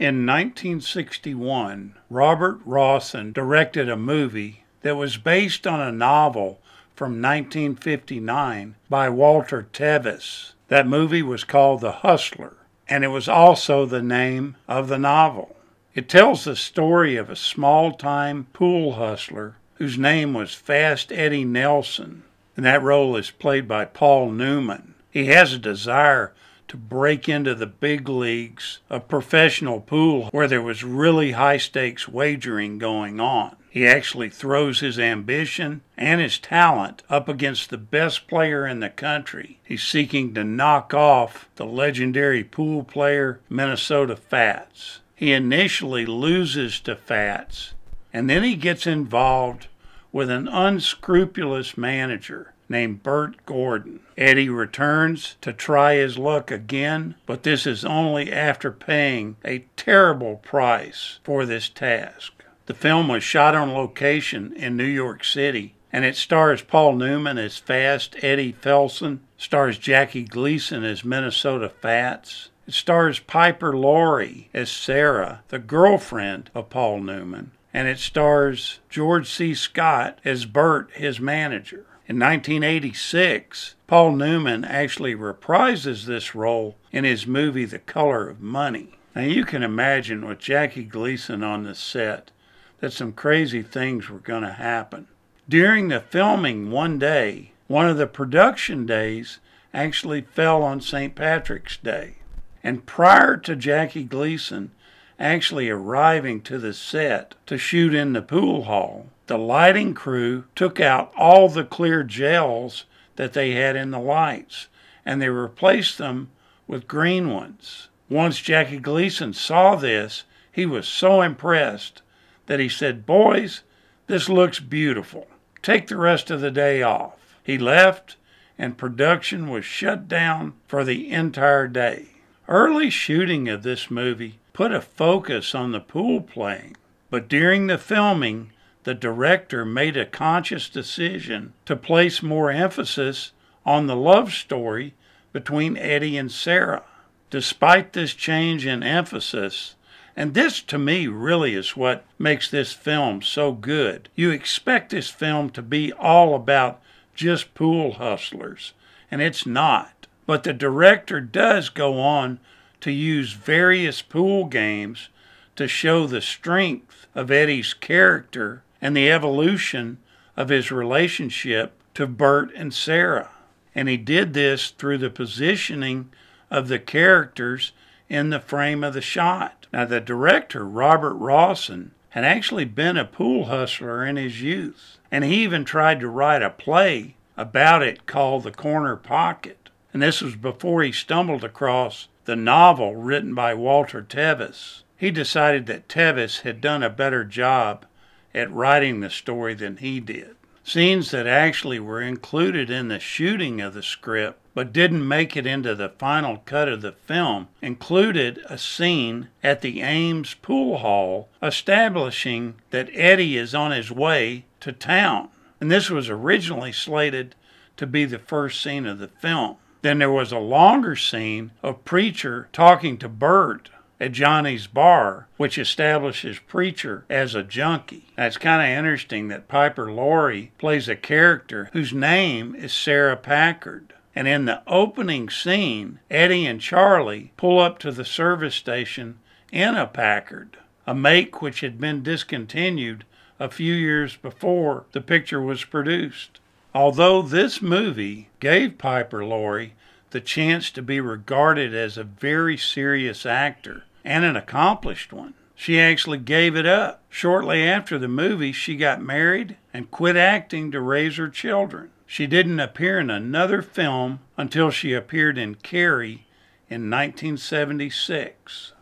In 1961, Robert Rawson directed a movie that was based on a novel from 1959 by Walter Tevis. That movie was called The Hustler, and it was also the name of the novel. It tells the story of a small-time pool hustler whose name was Fast Eddie Nelson, and that role is played by Paul Newman. He has a desire to break into the big leagues of professional pool where there was really high-stakes wagering going on. He actually throws his ambition and his talent up against the best player in the country. He's seeking to knock off the legendary pool player Minnesota Fats. He initially loses to Fats, and then he gets involved with an unscrupulous manager named Bert Gordon. Eddie returns to try his luck again, but this is only after paying a terrible price for this task. The film was shot on location in New York City, and it stars Paul Newman as Fast Eddie Felson, stars Jackie Gleason as Minnesota Fats. It stars Piper Laurie as Sarah, the girlfriend of Paul Newman, and it stars George C. Scott as Bert, his manager. In 1986, Paul Newman actually reprises this role in his movie The Color of Money. Now you can imagine with Jackie Gleason on the set that some crazy things were going to happen. During the filming one day, one of the production days actually fell on St. Patrick's Day. And prior to Jackie Gleason actually arriving to the set to shoot in the pool hall, the lighting crew took out all the clear gels that they had in the lights, and they replaced them with green ones. Once Jackie Gleason saw this, he was so impressed that he said, "Boys, this looks beautiful. Take the rest of the day off." He left, and production was shut down for the entire day. Early shooting of this movie put a focus on the pool playing, but during the filming, the director made a conscious decision to place more emphasis on the love story between Eddie and Sarah. Despite this change in emphasis, and this to me really is what makes this film so good, you expect this film to be all about just pool hustlers, and it's not. But the director does go on to use various pool games to show the strength of Eddie's character and the evolution of his relationship to Bert and Sarah. And he did this through the positioning of the characters in the frame of the shot. Now, the director, Robert Rawson, had actually been a pool hustler in his youth, and he even tried to write a play about it called The Corner Pocket. And this was before he stumbled across the novel written by Walter Tevis. He decided that Tevis had done a better job at writing the story than he did. Scenes that actually were included in the shooting of the script but didn't make it into the final cut of the film included a scene at the Ames Pool Hall establishing that Eddie is on his way to town. And this was originally slated to be the first scene of the film. Then there was a longer scene of Preacher talking to Bert at Johnny's bar, which establishes Preacher as a junkie. Now, it's kind of interesting that Piper Laurie plays a character whose name is Sarah Packard. And in the opening scene, Eddie and Charlie pull up to the service station in a Packard, a make which had been discontinued a few years before the picture was produced. Although this movie gave Piper Laurie the chance to be regarded as a very serious actor and an accomplished one, she actually gave it up. Shortly after the movie, she got married and quit acting to raise her children. She didn't appear in another film until she appeared in Carrie in 1976.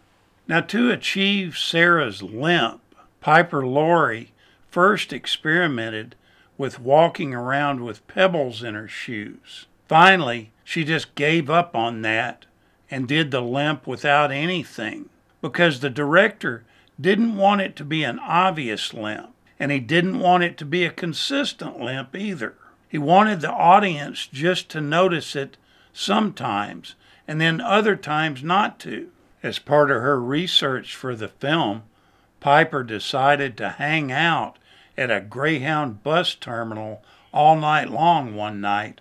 Now, to achieve Sarah's limp, Piper Laurie first experimented with walking around with pebbles in her shoes. Finally, she just gave up on that and did the limp without anything, because the director didn't want it to be an obvious limp, and he didn't want it to be a consistent limp either. He wanted the audience just to notice it sometimes, and then other times not to. As part of her research for the film, Piper decided to hang out at a Greyhound bus terminal all night long one night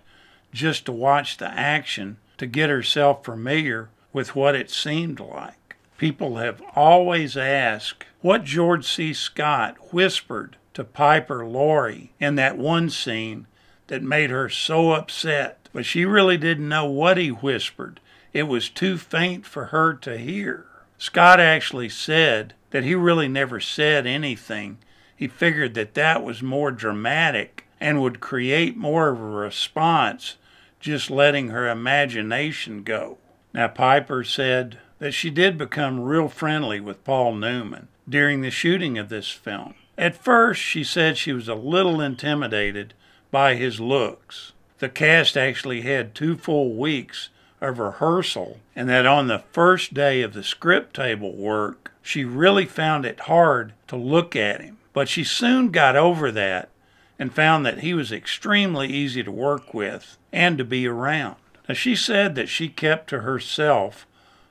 just to watch the action to get herself familiar with what it seemed like. People have always asked what George C. Scott whispered to Piper Laurie in that one scene that made her so upset, but she really didn't know what he whispered. It was too faint for her to hear. Scott actually said that he really never said anything. He figured that that was more dramatic and would create more of a response just letting her imagination go. Now, Piper said that she did become real friendly with Paul Newman during the shooting of this film. At first, she said she was a little intimidated by his looks. The cast actually had 2 full weeks of rehearsal, and that on the first day of the script table work, she really found it hard to look at him. But she soon got over that and found that he was extremely easy to work with and to be around. Now, she said that she kept to herself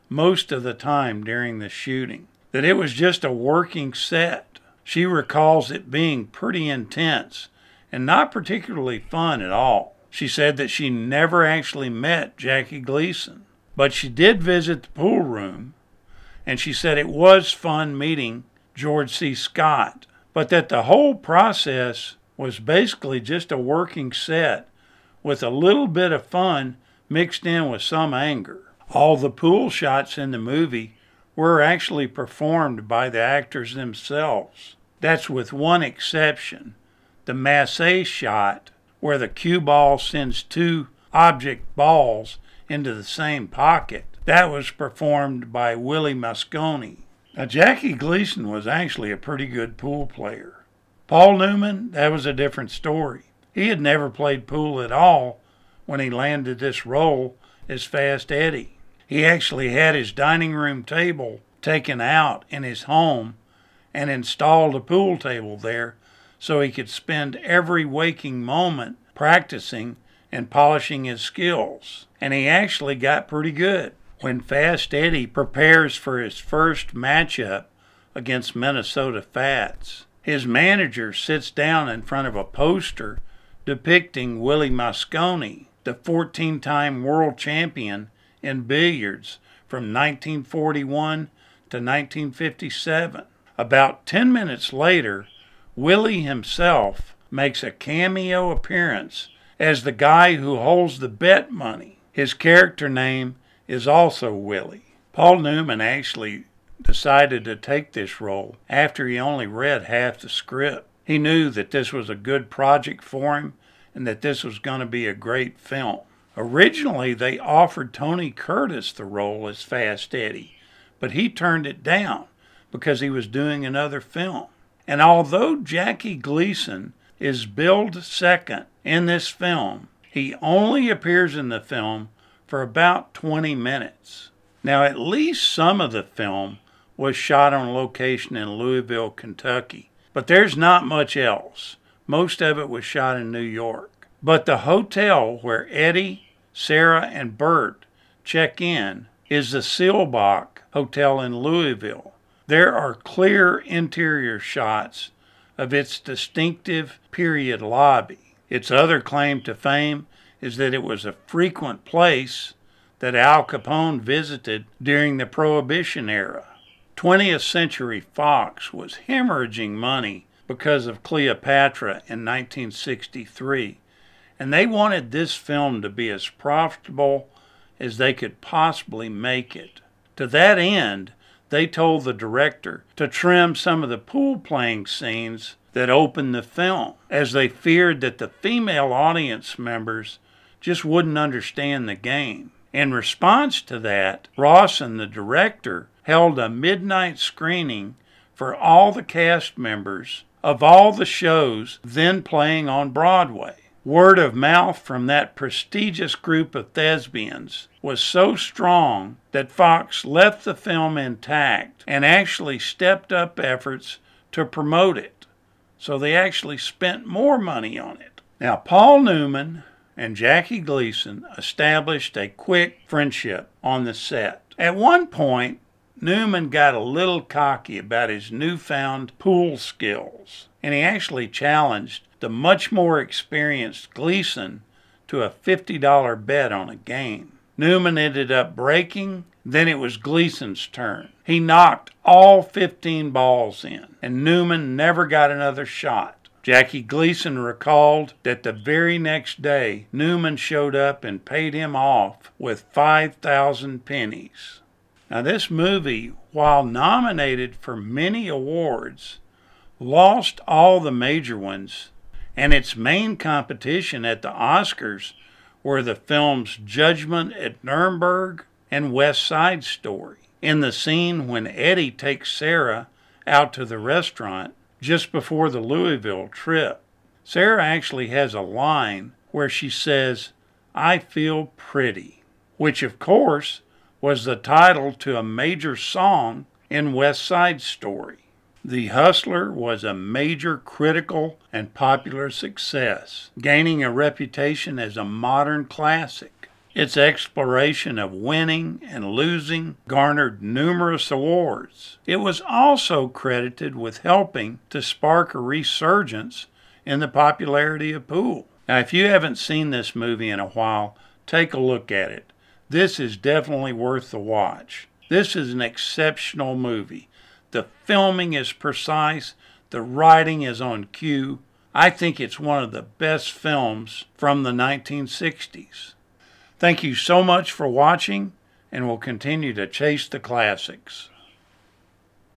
most of the time during the shooting, that it was just a working set. She recalls it being pretty intense and not particularly fun at all. She said that she never actually met Jackie Gleason, but she did visit the pool room, and she said it was fun meeting George C. Scott, but that the whole process was basically just a working set with a little bit of fun mixed in with some anger. All the pool shots in the movie were actually performed by the actors themselves. That's with one exception, the massé shot, where the cue ball sends 2 object balls into the same pocket. That was performed by Willie Mosconi. Now, Jackie Gleason was actually a pretty good pool player. Paul Newman, that was a different story. He had never played pool at all when he landed this role as Fast Eddie. He actually had his dining room table taken out in his home and installed a pool table there so he could spend every waking moment practicing and polishing his skills. And he actually got pretty good. When Fast Eddie prepares for his first matchup against Minnesota Fats, his manager sits down in front of a poster depicting Willie Mosconi, the 14-time world champion in billiards from 1941 to 1957. About 10 minutes later, Willie himself makes a cameo appearance as the guy who holds the bet money. His character name is also Willie. Paul Newman actually decided to take this role after he only read half the script. He knew that this was a good project for him and that this was going to be a great film. Originally, they offered Tony Curtis the role as Fast Eddie, but he turned it down because he was doing another film. And although Jackie Gleason is billed second in this film, he only appears in the film for about 20 minutes. Now, at least some of the film was shot on location in Louisville, Kentucky, but there's not much else. Most of it was shot in New York. But the hotel where Eddie, Sarah, and Bert check in is the Seelbach Hotel in Louisville. There are clear interior shots of its distinctive period lobby. Its other claim to fame is that it was a frequent place that Al Capone visited during the Prohibition era. 20th Century Fox was hemorrhaging money because of Cleopatra in 1963, and they wanted this film to be as profitable as they could possibly make it. To that end, they told the director to trim some of the pool playing scenes that opened the film, as they feared that the female audience members just wouldn't understand the game. In response to that, Rawson, the director, held a midnight screening for all the cast members of all the shows then playing on Broadway. Word of mouth from that prestigious group of thespians was so strong that Fox left the film intact and actually stepped up efforts to promote it. So they actually spent more money on it. Now, Paul Newman and Jackie Gleason established a quick friendship on the set. At one point, Newman got a little cocky about his newfound pool skills, and he actually challenged the much more experienced Gleason to a $50 bet on a game. Newman ended up breaking, then it was Gleason's turn. He knocked all 15 balls in, and Newman never got another shot. Jackie Gleason recalled that the very next day, Newman showed up and paid him off with 5,000 pennies. Now this movie, while nominated for many awards, lost all the major ones, and its main competition at the Oscars were the films Judgment at Nuremberg and West Side Story. In the scene when Eddie takes Sarah out to the restaurant just before the Louisville trip, Sarah actually has a line where she says, "I feel pretty," which of course was the title to a major song in West Side Story. The Hustler was a major critical and popular success, gaining a reputation as a modern classic. Its exploration of winning and losing garnered numerous awards. It was also credited with helping to spark a resurgence in the popularity of pool. Now, if you haven't seen this movie in a while, take a look at it. This is definitely worth the watch. This is an exceptional movie. The filming is precise. The writing is on cue. I think it's one of the best films from the 1960s. Thank you so much for watching, and we'll continue to chase the classics.